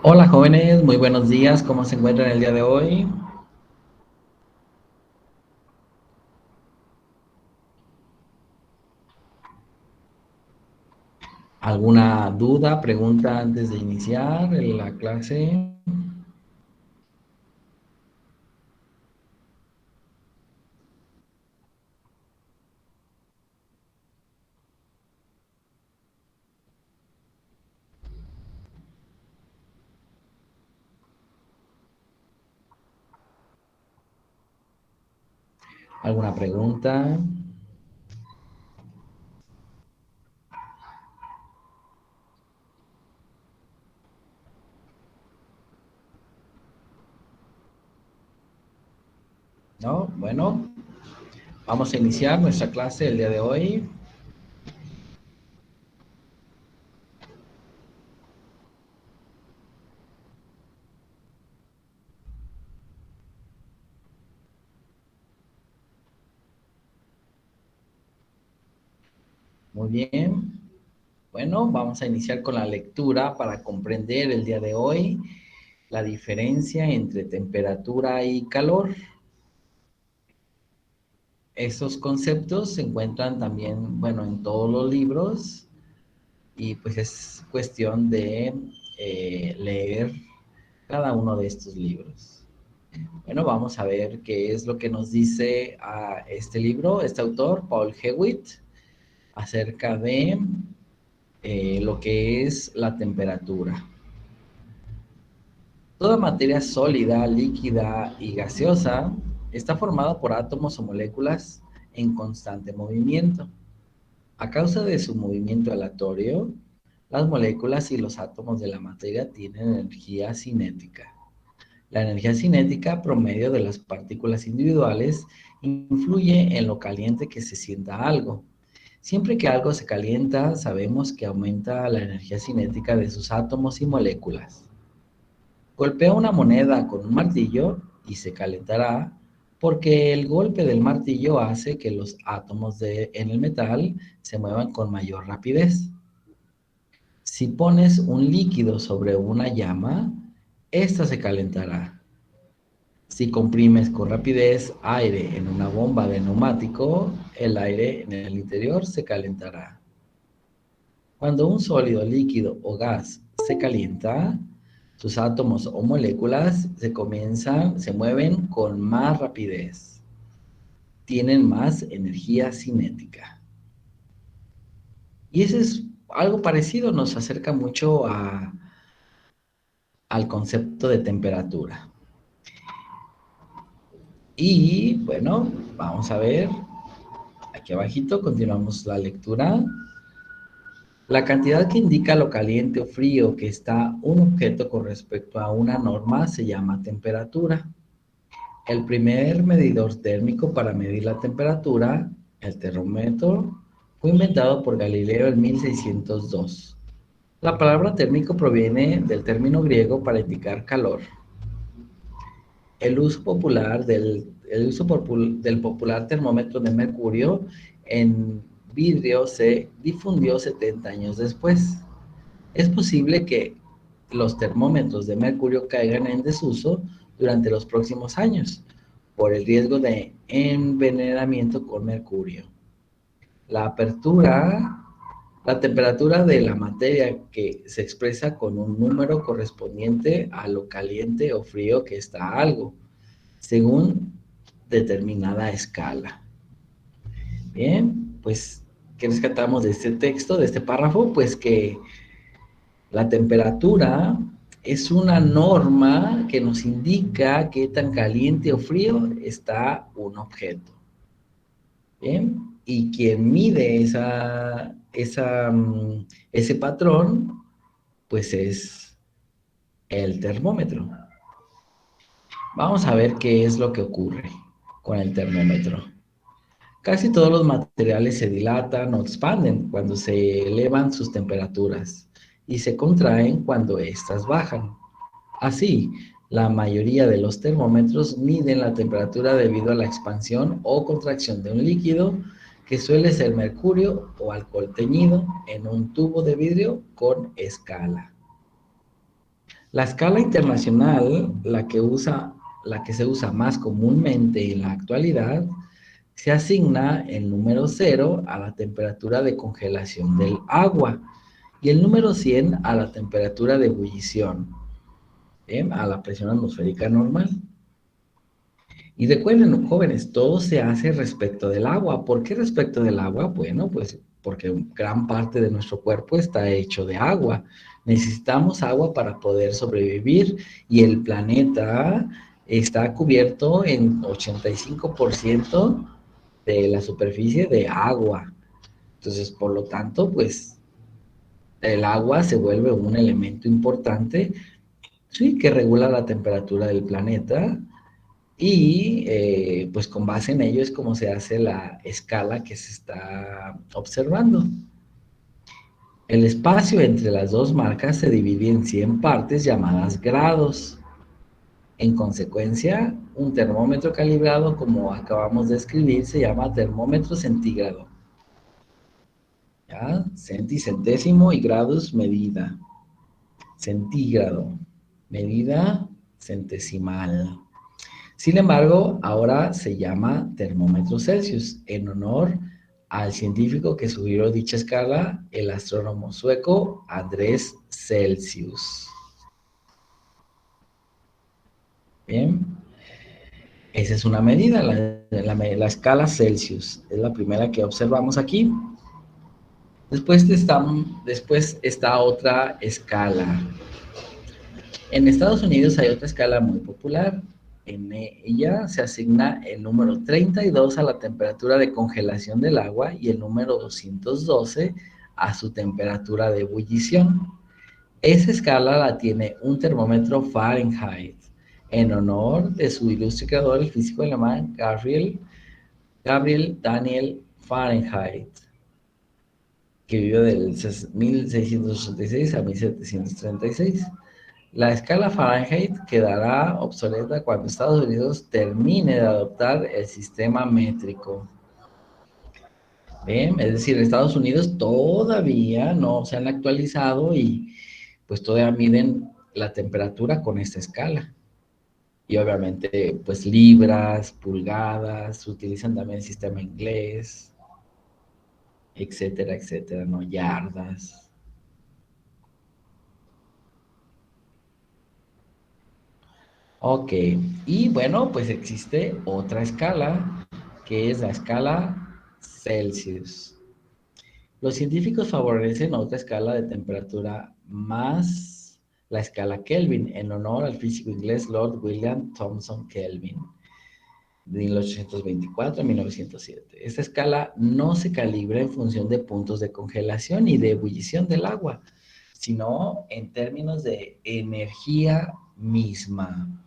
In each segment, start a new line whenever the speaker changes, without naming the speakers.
Hola jóvenes, muy buenos días, ¿cómo se encuentran el día de hoy? ¿Alguna duda, pregunta antes de iniciar la clase? ¿Alguna pregunta? ¿No? Bueno, vamos a iniciar nuestra clase el día de hoy. Muy bien. Bueno, vamos a iniciar con la lectura para comprender el día de hoy la diferencia entre temperatura y calor. Estos conceptos se encuentran también, bueno, en todos los libros y pues es cuestión de leer cada uno de estos libros. Bueno, vamos a ver qué es lo que nos dice este libro, este autor, Paul Hewitt, acerca de lo que es la temperatura. Toda materia sólida, líquida y gaseosa está formada por átomos o moléculas en constante movimiento. A causa de su movimiento aleatorio, las moléculas y los átomos de la materia tienen energía cinética. La energía cinética promedio de las partículas individuales influye en lo caliente que se sienta algo. Siempre que algo se calienta, sabemos que aumenta la energía cinética de sus átomos y moléculas. Golpea una moneda con un martillo y se calentará porque el golpe del martillo hace que los átomos en el metal se muevan con mayor rapidez. Si pones un líquido sobre una llama, ésta se calentará. Si comprimes con rapidez aire en una bomba de neumático, el aire en el interior se calentará. Cuando un sólido, líquido o gas se calienta, sus átomos o moléculas se mueven con más rapidez. Tienen más energía cinética. Y eso es algo parecido, nos acerca mucho al concepto de temperatura. Y bueno, vamos a ver, aquí abajito continuamos la lectura. La cantidad que indica lo caliente o frío que está un objeto con respecto a una norma se llama temperatura. El primer medidor térmico para medir la temperatura, el termómetro, fue inventado por Galileo en 1602. La palabra térmico proviene del término griego para indicar calor. El uso del popular termómetro de mercurio en vidrio se difundió 70 años después. Es posible que los termómetros de mercurio caigan en desuso durante los próximos años por el riesgo de envenenamiento con mercurio. La apertura, la temperatura de la materia que se expresa con un número correspondiente a lo caliente o frío que está algo, según determinada escala. Bien, pues, ¿qué rescatamos de este texto, de este párrafo? Pues que la temperatura es una norma que nos indica qué tan caliente o frío está un objeto. ¿Bien? Y quien mide ese patrón, pues es el termómetro. Vamos a ver qué es lo que ocurre con el termómetro. Casi todos los materiales se dilatan o expanden cuando se elevan sus temperaturas y se contraen cuando éstas bajan. Así, la mayoría de los termómetros miden la temperatura debido a la expansión o contracción de un líquido que suele ser mercurio o alcohol teñido en un tubo de vidrio con escala. La escala internacional, la que se usa más comúnmente en la actualidad, se asigna el número 0 a la temperatura de congelación del agua y el número 100 a la temperatura de ebullición, a la presión atmosférica normal. Y recuerden, jóvenes, todo se hace respecto del agua. ¿Por qué respecto del agua? Bueno, pues porque gran parte de nuestro cuerpo está hecho de agua. Necesitamos agua para poder sobrevivir y el planeta está cubierto en 85% de la superficie de agua. Entonces, por lo tanto, pues el agua se vuelve un elemento importante, sí, que regula la temperatura del planeta y pues con base en ello es como se hace la escala que se está observando. El espacio entre las dos marcas se divide en 100 partes llamadas grados. En consecuencia, un termómetro calibrado, como acabamos de escribir, se llama termómetro centígrado. ¿Ya? Centésimo y grados, medida. Centígrado, medida centesimal. Sin embargo, ahora se llama termómetro Celsius, en honor al científico que sugirió dicha escala, el astrónomo sueco Andrés Celsius. Bien, esa es una medida, la escala Celsius, es la primera que observamos aquí. Después está otra escala. En Estados Unidos hay otra escala muy popular. En ella se asigna el número 32 a la temperatura de congelación del agua y el número 212 a su temperatura de ebullición. Esa escala la tiene un termómetro Fahrenheit, en honor de su ilustre creador, el físico alemán Gabriel Daniel Fahrenheit, que vivió del 1686 a 1736. La escala Fahrenheit quedará obsoleta cuando Estados Unidos termine de adoptar el sistema métrico. ¿Ven? Es decir, Estados Unidos todavía no se han actualizado y pues todavía miden la temperatura con esta escala. Y obviamente, pues libras, pulgadas, utilizan también el sistema inglés, etcétera, etcétera, ¿no? Yardas. Ok, y bueno, pues existe otra escala, que es la escala Celsius. Los científicos favorecen otra escala de temperatura más la escala Kelvin, en honor al físico inglés Lord William Thomson Kelvin, de 1824 a 1907. Esta escala no se calibra en función de puntos de congelación y de ebullición del agua, sino en términos de energía misma.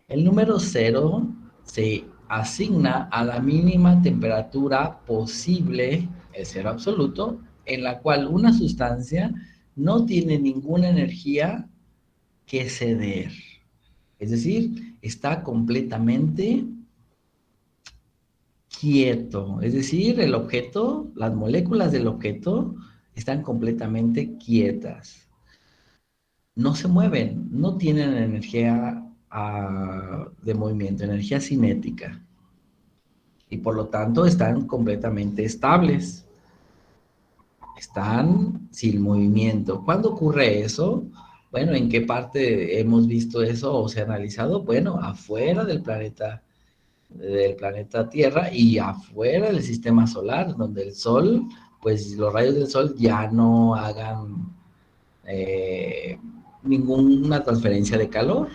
El número 0 se asigna a la mínima temperatura posible, el cero absoluto, en la cual una sustancia no tiene ninguna energía que ceder. Es decir, está completamente quieto. Es decir, el objeto, las moléculas del objeto están completamente quietas. No se mueven, no tienen energía de movimiento, energía cinética. Y por lo tanto están completamente estables, están sin movimiento. ¿Cuándo ocurre eso? Bueno, ¿en qué parte hemos visto eso o se ha analizado? Bueno, afuera del planeta Tierra y afuera del sistema solar, donde el Sol, pues los rayos del Sol ya no hagan ninguna transferencia de calor.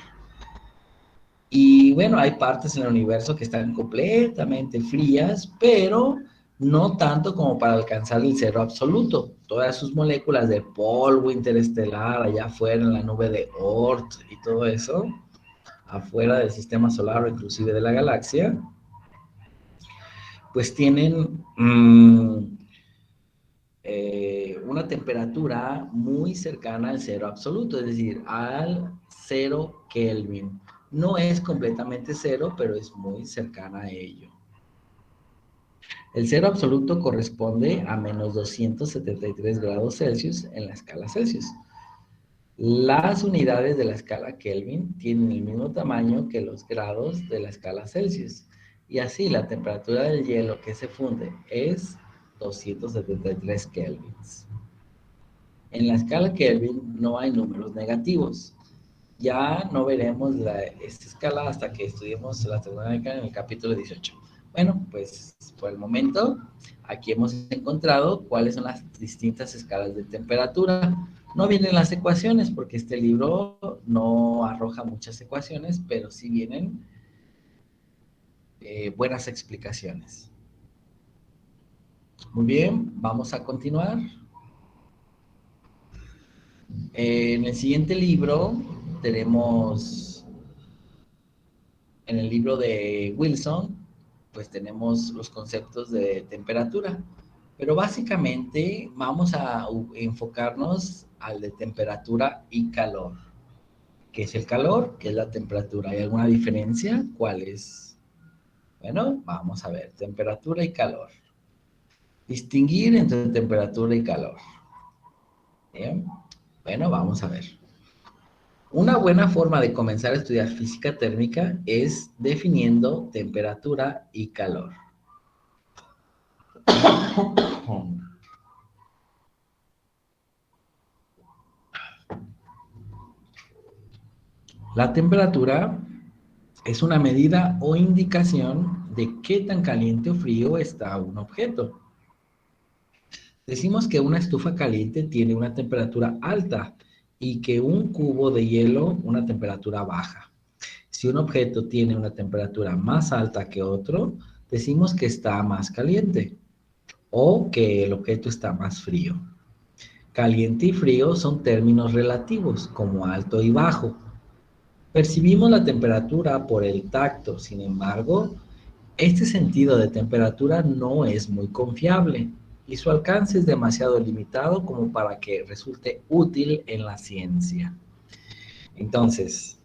Y bueno, hay partes en el universo que están completamente frías, pero no tanto como para alcanzar el cero absoluto. Todas sus moléculas de polvo interestelar allá afuera en la nube de Oort y todo eso, afuera del sistema solar o inclusive de la galaxia, pues tienen una temperatura muy cercana al cero absoluto, es decir, al 0 Kelvin. No es completamente cero, pero es muy cercana a ello. El cero absoluto corresponde a menos 273 grados Celsius en la escala Celsius. Las unidades de la escala Kelvin tienen el mismo tamaño que los grados de la escala Celsius. Y así la temperatura del hielo que se funde es 273 kelvins. En la escala Kelvin no hay números negativos. Ya no veremos esta escala hasta que estudiemos la termodinámica en el capítulo 18. Bueno, pues por el momento aquí hemos encontrado cuáles son las distintas escalas de temperatura. No vienen las ecuaciones porque este libro no arroja muchas ecuaciones, pero sí vienen buenas explicaciones. Muy bien, vamos a continuar. En el siguiente libro tenemos, en el libro de Wilson, pues tenemos los conceptos de temperatura, pero básicamente vamos a enfocarnos al de temperatura y calor. ¿Qué es el calor? ¿Qué es la temperatura? ¿Hay alguna diferencia? ¿Cuál es? Bueno, vamos a ver, temperatura y calor. Distinguir entre temperatura y calor. Bien, bueno, vamos a ver. Una buena forma de comenzar a estudiar física térmica es definiendo temperatura y calor. La temperatura es una medida o indicación de qué tan caliente o frío está un objeto. Decimos que una estufa caliente tiene una temperatura alta y que un cubo de hielo una temperatura baja. Si un objeto tiene una temperatura más alta que otro, decimos que está más caliente o que el objeto está más frío. Caliente y frío son términos relativos, como alto y bajo. Percibimos la temperatura por el tacto, sin embargo, este sentido de temperatura no es muy confiable y su alcance es demasiado limitado como para que resulte útil en la ciencia. Entonces,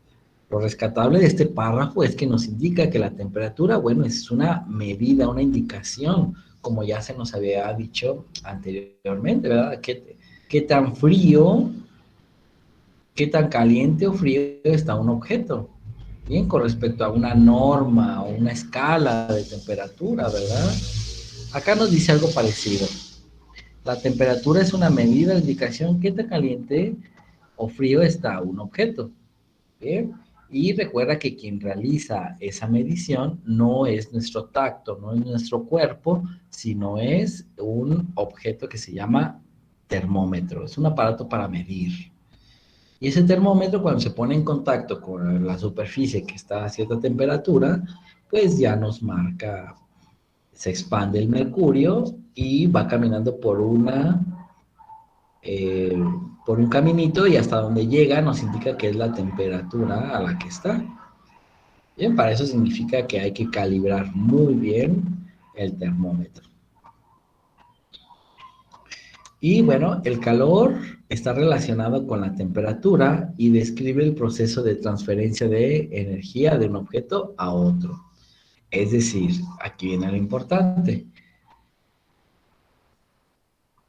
lo rescatable de este párrafo es que nos indica que la temperatura, bueno, es una medida, una indicación, como ya se nos había dicho anteriormente, ¿verdad? ¿Qué tan frío, qué tan caliente o frío está un objeto? Bien, con respecto a una norma o una escala de temperatura, ¿verdad? Acá nos dice algo parecido. La temperatura es una medida de indicación qué tan caliente o frío está un objeto. Bien. Y recuerda que quien realiza esa medición no es nuestro tacto, no es nuestro cuerpo, sino es un objeto que se llama termómetro. Es un aparato para medir. Y ese termómetro, cuando se pone en contacto con la superficie que está a cierta temperatura, pues ya nos marca, se expande el mercurio y va caminando eh, por un caminito y hasta donde llega nos indica que es la temperatura a la que está. Bien, para eso significa que hay que calibrar muy bien el termómetro. Y bueno, el calor está relacionado con la temperatura y describe el proceso de transferencia de energía de un objeto a otro. Es decir, aquí viene lo importante.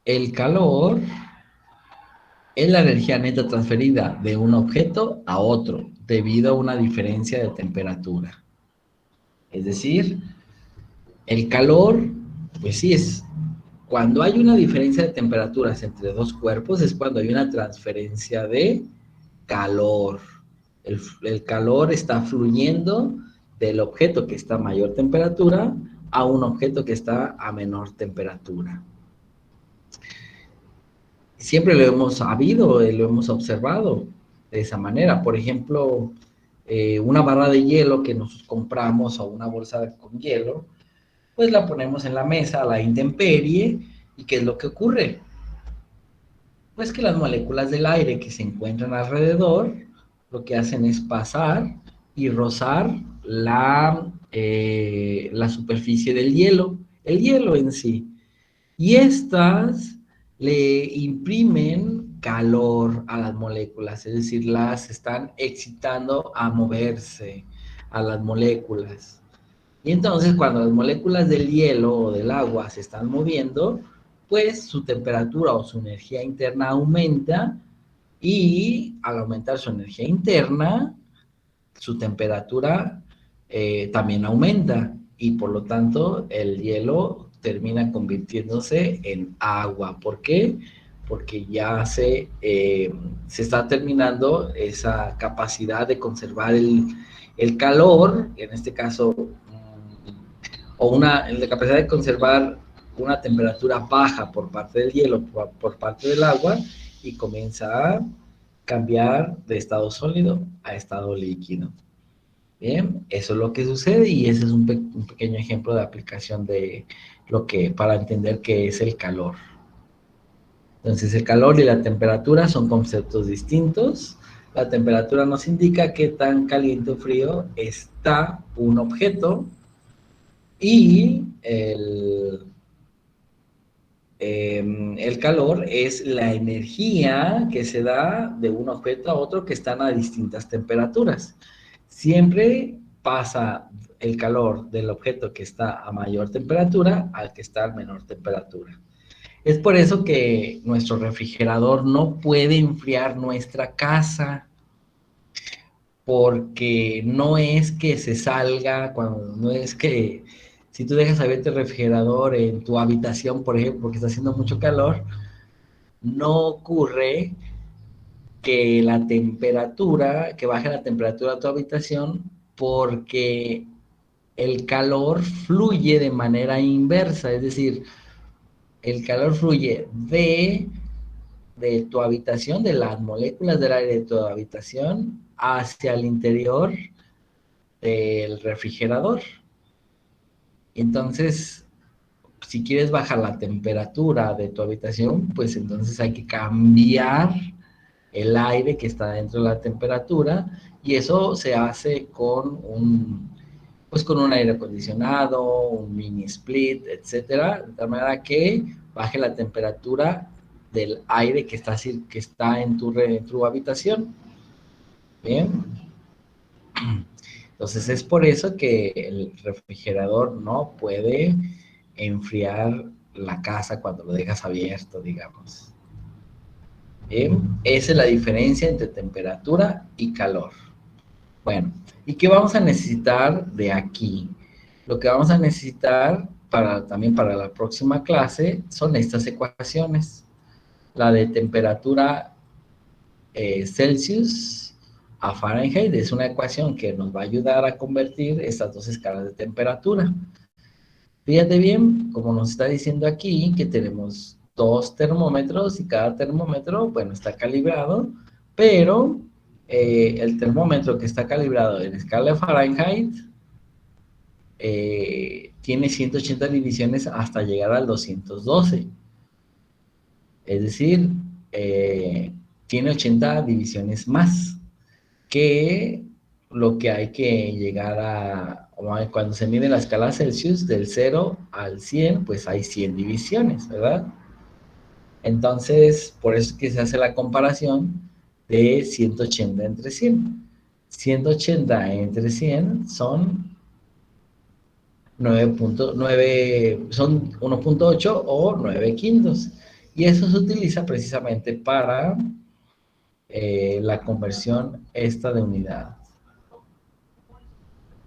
El calor es la energía neta transferida de un objeto a otro debido a una diferencia de temperatura. Es decir, el calor, pues sí, es cuando hay una diferencia de temperaturas entre dos cuerpos, es cuando hay una transferencia de calor. El calor está fluyendo del objeto que está a mayor temperatura a un objeto que está a menor temperatura. Siempre lo hemos sabido, lo hemos observado de esa manera. Por ejemplo, una barra de hielo que nos compramos o una bolsa con hielo, pues la ponemos en la mesa a la intemperie. ¿Y qué es lo que ocurre? Pues que las moléculas del aire que se encuentran alrededor lo que hacen es pasar y rozar la superficie del hielo, el hielo en sí. Y estas le imprimen calor a las moléculas, es decir, las están excitando a moverse a las moléculas. Y entonces cuando las moléculas del hielo o del agua se están moviendo, pues su temperatura o su energía interna aumenta y al aumentar su energía interna, su temperatura también aumenta y por lo tanto el hielo termina convirtiéndose en agua. ¿Por qué? Porque ya se está terminando esa capacidad de conservar el calor, en este caso, o la capacidad de conservar una temperatura baja por parte del hielo, por parte del agua, y comienza a cambiar de estado sólido a estado líquido. Bien, eso es lo que sucede y ese es un pequeño ejemplo de aplicación de para entender qué es el calor. Entonces, el calor y la temperatura son conceptos distintos. La temperatura nos indica qué tan caliente o frío está un objeto y el calor es la energía que se da de un objeto a otro que están a distintas temperaturas. Siempre pasa el calor del objeto que está a mayor temperatura al que está a menor temperatura. Es por eso que nuestro refrigerador no puede enfriar nuestra casa, porque no es que se salga, no es que si tú dejas abierto el refrigerador en tu habitación, por ejemplo, porque está haciendo mucho calor, no ocurre que baje la temperatura de tu habitación, porque el calor fluye de manera inversa, es decir, el calor fluye de tu habitación, de las moléculas del aire de tu habitación, hacia el interior del refrigerador. Entonces, si quieres bajar la temperatura de tu habitación, pues entonces hay que cambiar el aire que está dentro de la temperatura, y eso se hace pues con un aire acondicionado, un mini split, etcétera, de tal manera que baje la temperatura del aire que está en tu habitación. Bien. Entonces es por eso que el refrigerador no puede enfriar la casa cuando lo dejas abierto, digamos. Bien, esa es la diferencia entre temperatura y calor. Bueno, ¿y qué vamos a necesitar de aquí? Lo que vamos a necesitar también para la próxima clase son estas ecuaciones. La de temperatura Celsius a Fahrenheit es una ecuación que nos va a ayudar a convertir estas dos escalas de temperatura. Fíjate bien, como nos está diciendo aquí, que tenemos dos termómetros y cada termómetro, bueno, está calibrado, pero el termómetro que está calibrado en escala de Fahrenheit tiene 180 divisiones hasta llegar al 212. Es decir, tiene 80 divisiones más que lo que hay que llegar cuando se mide la escala Celsius, del 0 al 100, pues hay 100 divisiones, ¿verdad? Entonces, por eso es que se hace la comparación de 180 entre 100. 180 entre 100 son 9.9, son 1.8 o 9 quintos. Y eso se utiliza precisamente para la conversión esta de unidad.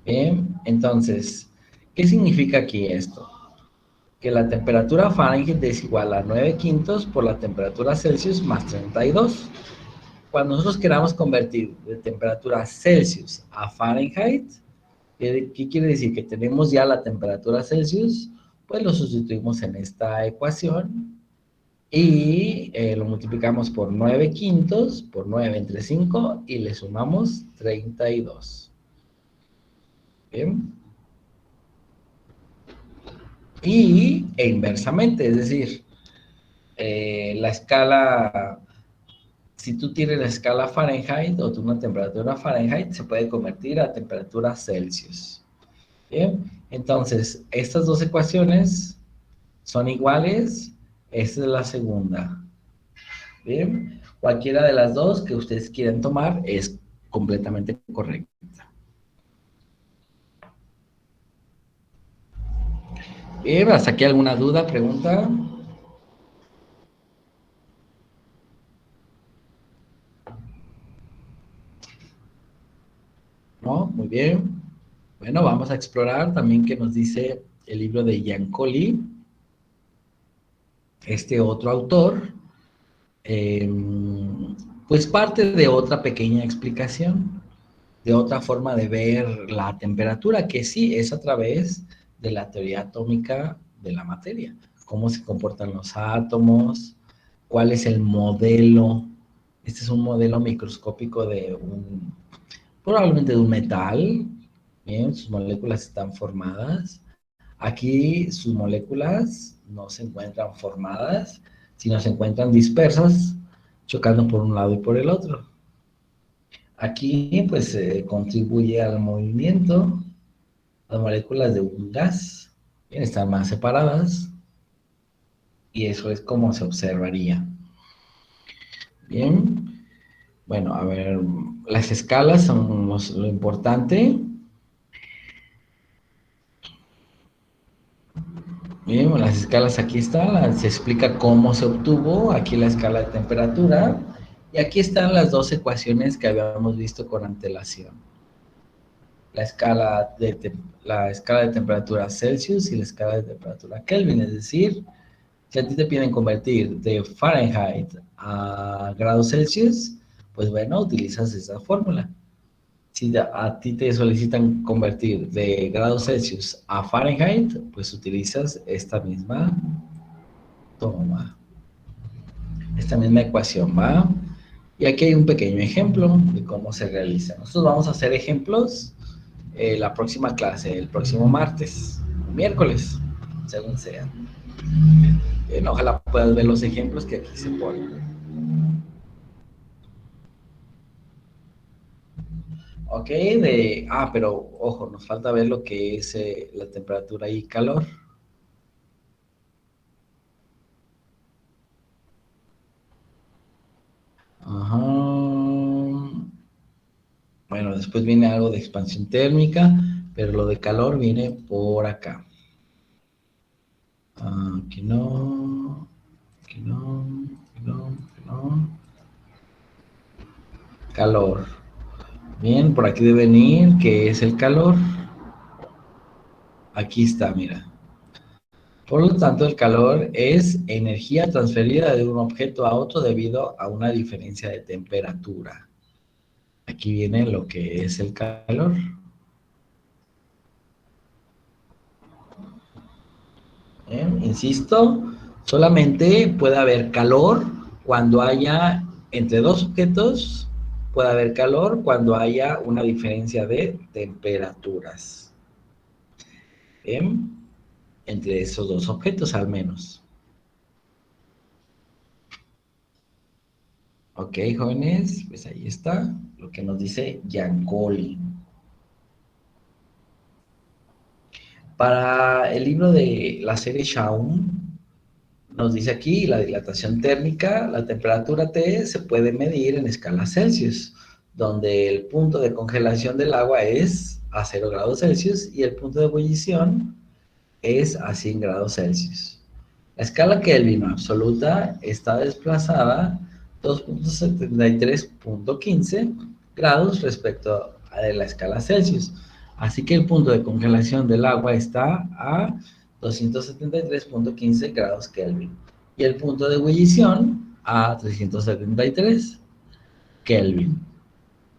Bien, entonces, ¿qué significa aquí esto? Que la temperatura Fahrenheit es igual a 9 quintos por la temperatura Celsius más 32. Cuando nosotros queramos convertir de temperatura Celsius a Fahrenheit, ¿qué quiere decir? Que tenemos ya la temperatura Celsius, pues lo sustituimos en esta ecuación y lo multiplicamos por 9 quintos, por 9 entre 5 y le sumamos 32. Bien. E inversamente, es decir, la escala, si tú tienes la escala Fahrenheit o una temperatura Fahrenheit, se puede convertir a temperatura Celsius. Bien, entonces, estas dos ecuaciones son iguales, esta es la segunda. Bien, cualquiera de las dos que ustedes quieran tomar es completamente correcta. Bien, ¿hasta aquí alguna duda, pregunta? Bueno, vamos a explorar también qué nos dice el libro de Giancoli, este otro autor, eh, pues parte de otra pequeña explicación, de otra forma de ver la temperatura, que sí es a través de la teoría atómica de la materia, cómo se comportan los átomos, cuál es el modelo. Este es un modelo microscópico de probablemente de un metal. Bien, sus moléculas están formadas. Aquí sus moléculas no se encuentran formadas, sino se encuentran dispersas, chocando por un lado y por el otro. Aquí pues contribuye al movimiento. Las moléculas de un gas bien, están más separadas y eso es como se observaría. Bien, bueno, a ver, las escalas son lo importante. Bien, bueno, las escalas aquí están, se explica cómo se obtuvo, aquí la escala de temperatura, y aquí están las dos ecuaciones que habíamos visto con antelación. La escala la escala de temperatura Celsius y la escala de temperatura Kelvin, es decir, si a ti te piden convertir de Fahrenheit a grados Celsius, pues bueno, utilizas esa fórmula. Si a ti te solicitan convertir de grados Celsius a Fahrenheit, pues utilizas esta misma toma, esta misma ecuación, ¿va? Y aquí hay un pequeño ejemplo de cómo se realiza. Nosotros vamos a hacer ejemplos la próxima clase, el próximo martes, miércoles, según sea. Ojalá puedas ver los ejemplos que aquí se ponen. Ok, pero ojo, nos falta ver lo que es la temperatura y calor. Ajá. Bueno, después viene algo de expansión térmica, pero lo de calor viene por acá. Que no, que no, que no, que no. Calor. Bien, por aquí debe venir, ¿qué es el calor? Aquí está, mira. Por lo tanto, el calor es energía transferida de un objeto a otro debido a una diferencia de temperatura. Aquí viene lo que es el calor. Insisto, solamente puede haber calor cuando haya entre dos objetos, puede haber calor cuando haya una diferencia de temperaturas. ¿Bien? Entre esos dos objetos al menos. Ok, jóvenes, pues ahí está lo que nos dice Giancoli. Para el libro de la serie Shaun, nos dice aquí la dilatación térmica, la temperatura T se puede medir en escala Celsius, donde el punto de congelación del agua es a 0 grados Celsius y el punto de ebullición es a 100 grados Celsius. La escala Kelvin absoluta está desplazada 2.73.15 grados respecto a la escala Celsius. Así que el punto de congelación del agua está a 273.15 grados Kelvin. Y el punto de ebullición a 373 Kelvin.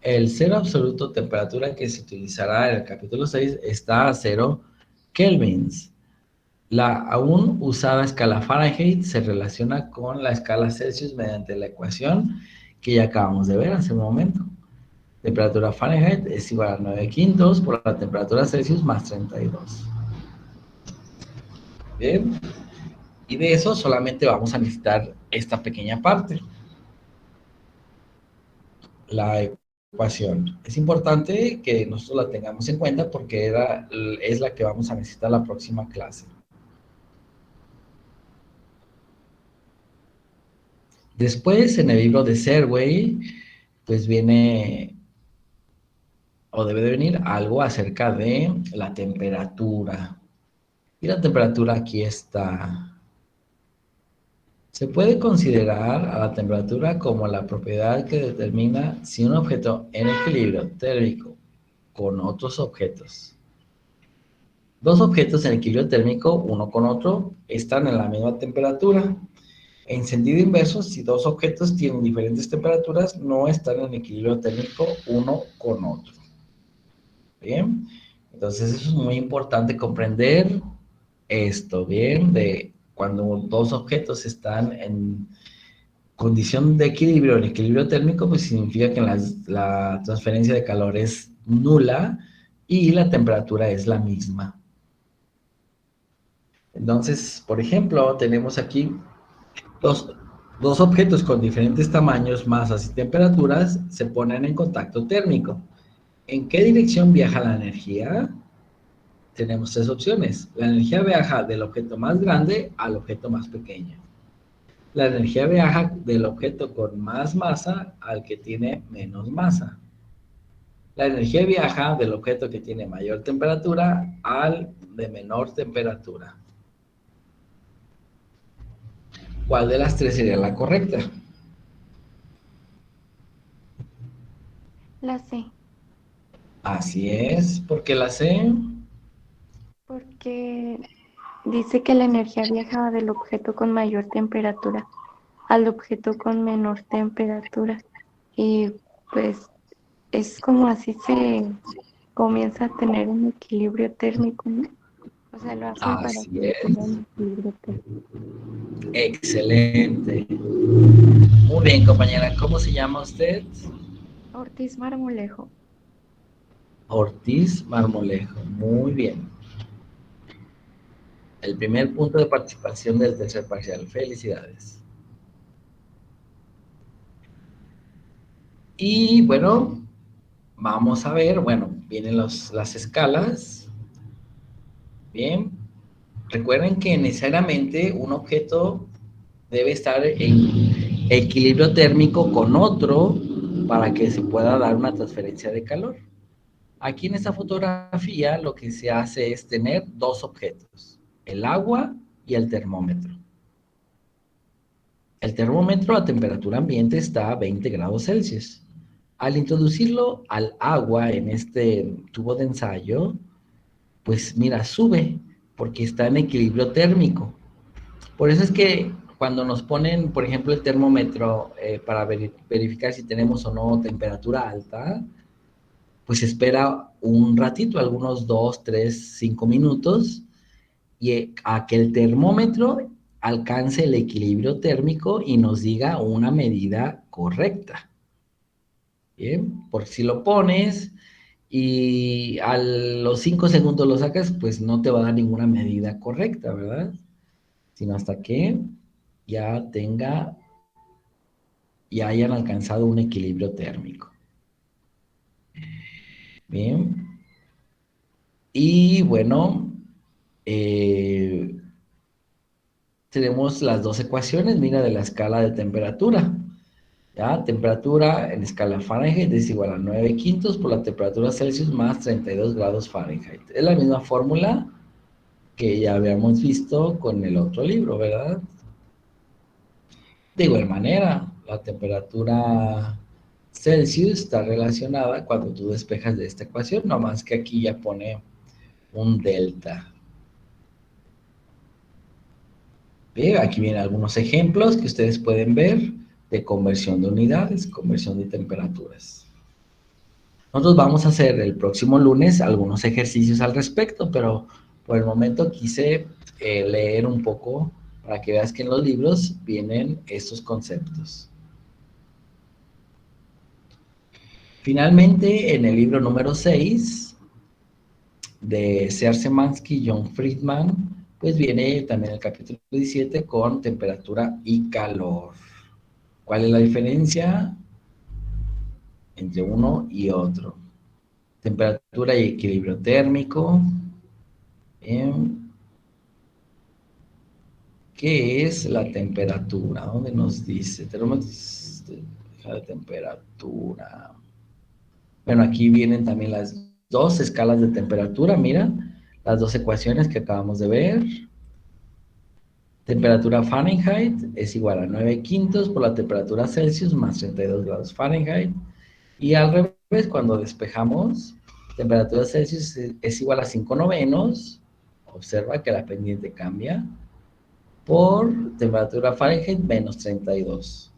El cero absoluto temperatura que se utilizará en el capítulo 6 está a 0 kelvins. La aún usada escala Fahrenheit se relaciona con la escala Celsius mediante la ecuación que ya acabamos de ver hace un momento. Temperatura Fahrenheit es igual a 9 quintos por la temperatura Celsius más 32. Bien, y de eso solamente vamos a necesitar esta pequeña parte, la ecuación. Es importante que nosotros la tengamos en cuenta porque es la que vamos a necesitar la próxima clase. Después, en el libro de Serway, pues viene o debe de venir algo acerca de la temperatura. Y la temperatura aquí está. Se puede considerar a la temperatura como la propiedad que determina si un objeto en equilibrio térmico con otros objetos Dos objetos en equilibrio térmico, uno con otro, están en la misma temperatura. En sentido inverso, si dos objetos tienen diferentes temperaturas, no están en equilibrio térmico uno con otro. Bien, entonces eso es muy importante comprender esto, bien, de cuando dos objetos están en condición de equilibrio, en equilibrio térmico, pues significa que la transferencia de calor es nula y la temperatura es la misma. Entonces, por ejemplo, tenemos aquí dos, dos objetos con diferentes tamaños, masas y temperaturas se ponen en contacto térmico. ¿En qué dirección viaja la energía? Tenemos tres opciones. La energía viaja del objeto más grande al objeto más pequeño. La energía viaja del objeto con más masa al que tiene menos masa. La energía viaja del objeto que tiene mayor temperatura al de menor temperatura. ¿Cuál de las tres sería la correcta?
La C,
Así es, porque la C.
porque dice que la energía viaja del objeto con mayor temperatura al objeto con menor temperatura. Y pues es como así se comienza a tener un equilibrio térmico, ¿no? O sea, lo hacen para
Así
que se tenga
es.
un equilibrio térmico.
Excelente. Muy bien, compañera. ¿Cómo se llama usted?
Ortiz Marmolejo.
Ortiz Marmolejo. Muy bien. El primer punto de participación del tercer parcial. Felicidades. Y bueno, vamos a ver. Bueno, vienen las escalas. Bien. Recuerden que necesariamente un objeto debe estar en equilibrio térmico con otro para que se pueda dar una transferencia de calor. Aquí en esta fotografía lo que se hace es tener dos objetos, el agua y el termómetro. El termómetro a temperatura ambiente está a 20 grados Celsius. Al introducirlo al agua en este tubo de ensayo, pues mira, sube porque está en equilibrio térmico. Por eso es que cuando nos ponen, por ejemplo, el termómetro para verificar si tenemos o no temperatura alta, pues espera un ratito, algunos 2, 3, 5 minutos, y a que el termómetro alcance el equilibrio térmico y nos diga una medida correcta. Bien, por si lo pones y a los 5 segundos lo sacas, pues no te va a dar ninguna medida correcta, ¿verdad? Sino hasta que ya ya hayan alcanzado un equilibrio térmico. Bien. Y bueno, eh, tenemos las dos ecuaciones, mira, de la escala de temperatura. ¿Ya? Temperatura en escala Fahrenheit es igual a 9 quintos por la temperatura Celsius más 32 grados Fahrenheit. Es la misma fórmula que ya habíamos visto con el otro libro, ¿verdad? De igual manera, la temperatura Celsius está relacionada cuando tú despejas de esta ecuación, nomás que aquí ya pone un delta. Bien, aquí vienen algunos ejemplos que ustedes pueden ver de conversión de unidades, conversión de temperaturas. Nosotros vamos a hacer el próximo lunes algunos ejercicios al respecto, pero por el momento quise leer un poco para que veas que en los libros vienen estos conceptos. Finalmente, en el libro número 6 de Sear Szymanski y John Friedman, pues viene también el capítulo 17 con temperatura y calor. ¿Cuál es la diferencia entre uno y otro? Temperatura y equilibrio térmico. ¿Qué es la temperatura? ¿Dónde nos dice? Tenemos de temperatura. Bueno, aquí vienen también las dos escalas de temperatura, mira, las dos ecuaciones que acabamos de ver. Temperatura Fahrenheit es igual a 9 quintos por la temperatura Celsius más 32 grados Fahrenheit. Y al revés, cuando despejamos, temperatura Celsius es igual a 5 novenos Observa que la pendiente cambia por temperatura Fahrenheit menos 32.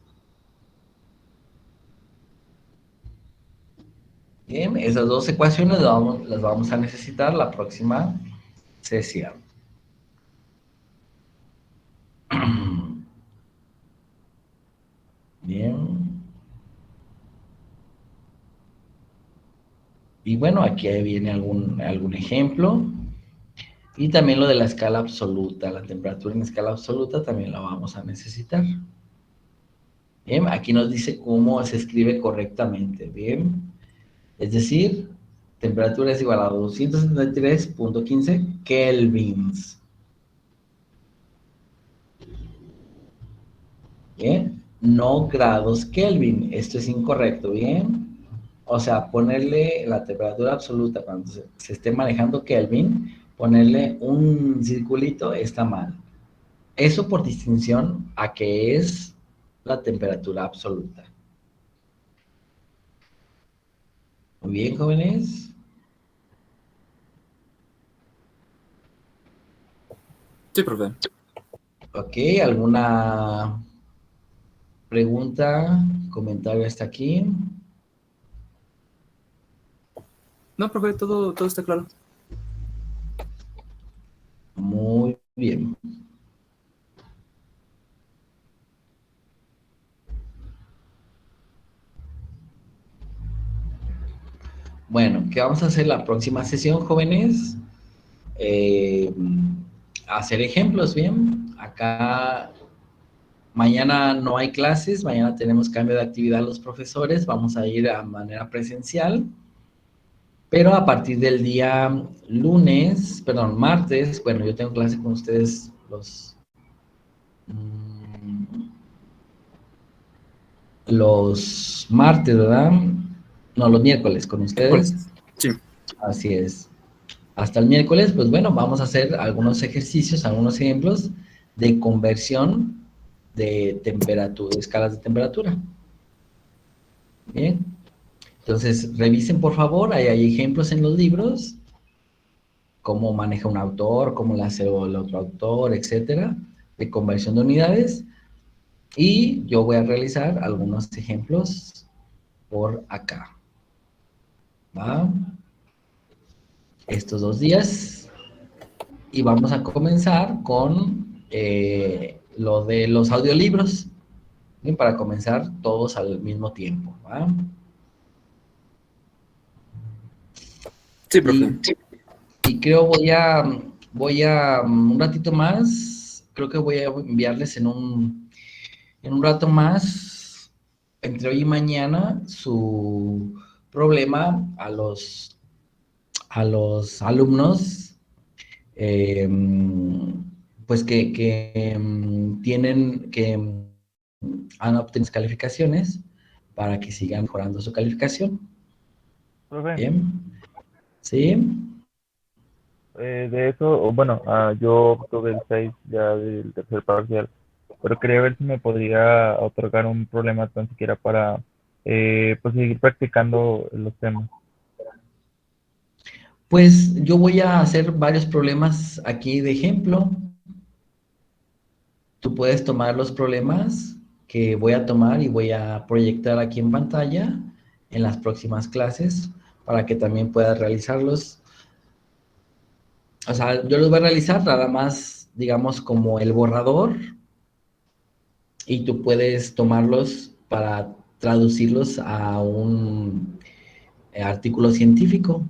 Bien, esas dos ecuaciones las vamos a necesitar la próxima sesión. Bien. Y bueno, aquí viene algún ejemplo. Y también lo de la escala absoluta, la temperatura en escala absoluta también la vamos a necesitar. Bien, aquí nos dice cómo se escribe correctamente, bien. Es decir, temperatura es igual a 273.15 kelvins. Bien, no grados Kelvin, esto es incorrecto, bien. O sea, ponerle la temperatura absoluta cuando se esté manejando Kelvin, ponerle un circulito está mal. Eso por distinción a que es la temperatura absoluta. Muy bien, jóvenes.
Sí, profe.
Ok, ¿alguna pregunta, comentario hasta aquí?
No, profe, todo está claro.
Muy bien. Bueno, ¿qué vamos a hacer la próxima sesión, jóvenes? Hacer ejemplos, ¿bien? Acá mañana no hay clases, mañana tenemos cambio de actividad los profesores, vamos a ir a manera presencial, pero a partir del día martes, bueno, yo tengo clase con ustedes los martes, ¿verdad? No, los miércoles con ustedes.
Sí.
Así es. Hasta el miércoles, pues bueno, vamos a hacer algunos ejercicios, algunos ejemplos de conversión de temperatura, de escalas de temperatura. Bien. Entonces, revisen por favor, ahí hay ejemplos en los libros, cómo maneja un autor, cómo lo hace el otro autor, etcétera, de conversión de unidades. Y yo voy a realizar algunos ejemplos por acá. ¿Va? Estos 2 días. Y vamos a comenzar con lo de los audiolibros. Bien, para comenzar todos al mismo tiempo. ¿Va?
Sí, profe.
Y creo un ratito más, creo que voy a enviarles en un rato más, entre hoy y mañana, su problema a los alumnos, pues que tienen, que han obtenido calificaciones para que sigan mejorando su calificación.
Profe,
Bien, ¿sí?
de eso, bueno, yo tuve el 6 ya del tercer parcial, pero quería ver si me podría otorgar un problema tan siquiera para pues seguir practicando los temas.
Pues yo voy a hacer varios problemas aquí de ejemplo. Tú puedes tomar los problemas que voy a tomar y voy a proyectar aquí en pantalla en las próximas clases para que también puedas realizarlos. O sea, yo los voy a realizar nada más, digamos, como el borrador y tú puedes tomarlos para traducirlos a un artículo científico,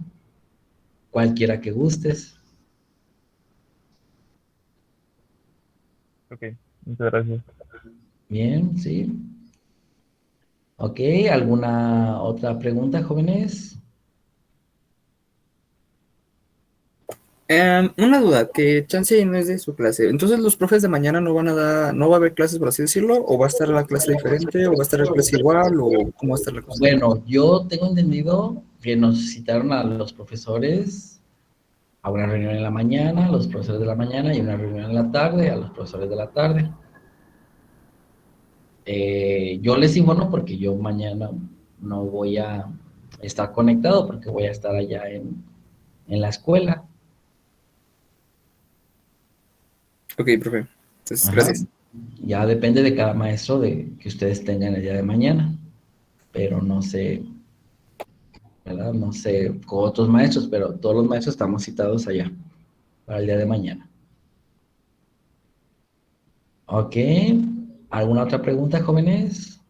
cualquiera que gustes.
Ok, muchas gracias.
Bien, sí. Ok, ¿alguna otra pregunta, jóvenes?
Una duda, que chance no es de su clase. Entonces, ¿los profes de mañana no van a dar, no va a haber clases, por así decirlo? ¿O va a estar la clase diferente? ¿O va a estar la clase igual? ¿O cómo va a estar la cosa?
Bueno, yo tengo entendido que nos citaron a los profesores a una reunión en la mañana, a los profesores de la mañana, y una reunión en la tarde, a los profesores de la tarde. Yo les informo porque yo mañana no voy a estar conectado porque voy a estar allá en la escuela.
Ok, profe. Entonces,
Ajá.
gracias.
Ya depende de cada maestro de que ustedes tengan el día de mañana, pero no sé, ¿verdad? No sé con otros maestros, pero todos los maestros estamos citados allá para el día de mañana. Ok. ¿Alguna otra pregunta, jóvenes?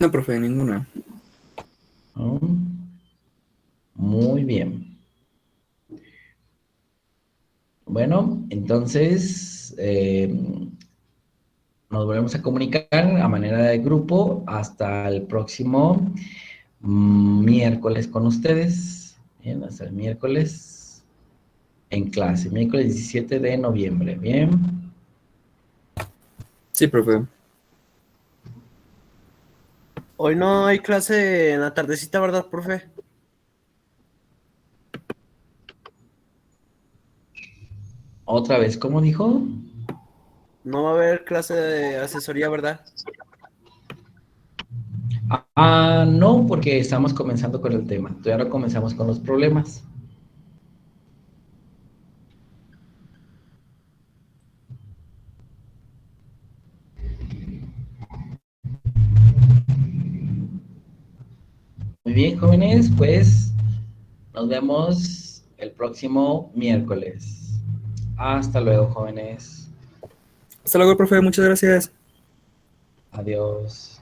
No, profe, ninguna.
¿No? Muy bien. Bueno, entonces nos volvemos a comunicar a manera de grupo hasta el próximo miércoles con ustedes. Bien, hasta el miércoles en clase, miércoles 17 de noviembre. Bien.
Sí, profe.
Hoy no hay clase en la tardecita, ¿verdad, profe?
Otra vez, ¿cómo dijo?
No va a haber clase de asesoría, ¿verdad?
No, porque estamos comenzando con el tema. Todavía no comenzamos con los problemas. Muy bien, jóvenes, pues nos vemos el próximo miércoles. Hasta luego, jóvenes.
Hasta luego, profe. Muchas gracias.
Adiós.